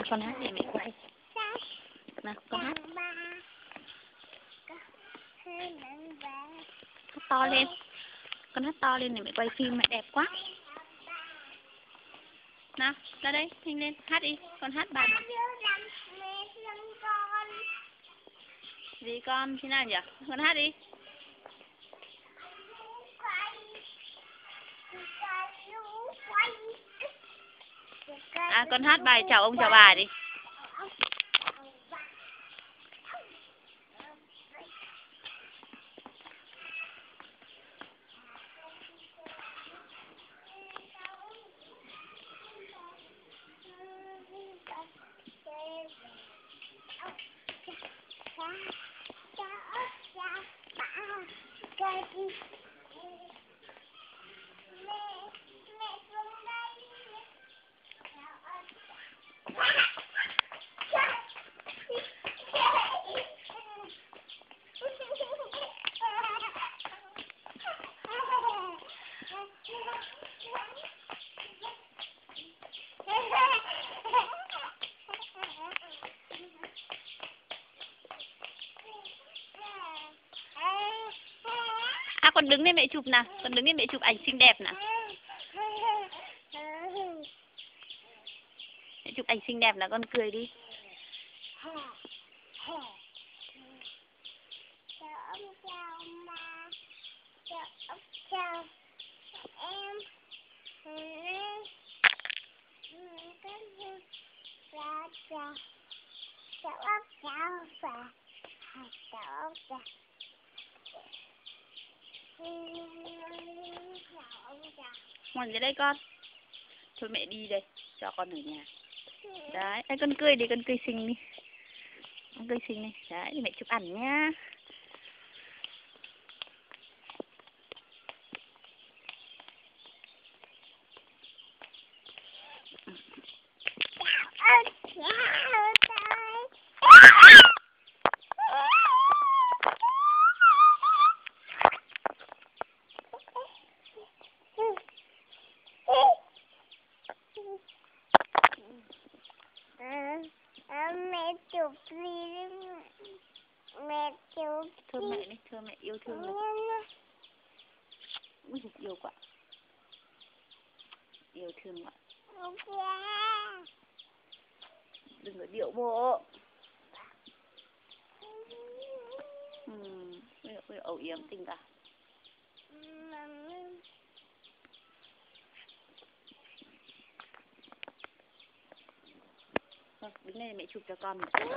Con hát để mẹ quay. Nào, con hát. Hát to lên. Con hát to lên để mẹ quay phim mẹ đẹp quá. Nào, ra đây, nhanh lên, hát đi, con hát bài này. Gì con, thế nào nhỉ? Con hát đi. À, con hát bài chào ông chào bà đi. À, con đứng lên mẹ chụp nào, con đứng lên mẹ chụp ảnh xinh đẹp nào. Mẹ chụp ảnh xinh đẹp là con cười đi. Chào em. Ngoan ra đây con. Thôi mẹ đi đây, cho con ở nhà. Đấy, đây con cười đi, con cười xinh đi. Con cười xinh này. Đấy, thì mẹ chụp ảnh nhá. Mẹ chụp đi, mẹ chụp Thương mẹ đi, thương mẹ yêu thương mẹ. Ui giời, yêu quá. Yêu thương quá. Đừng có điệu bộ. Ôi ẩu yếm tình cả. Thôi, đứng đây mẹ chụp cho con một cái.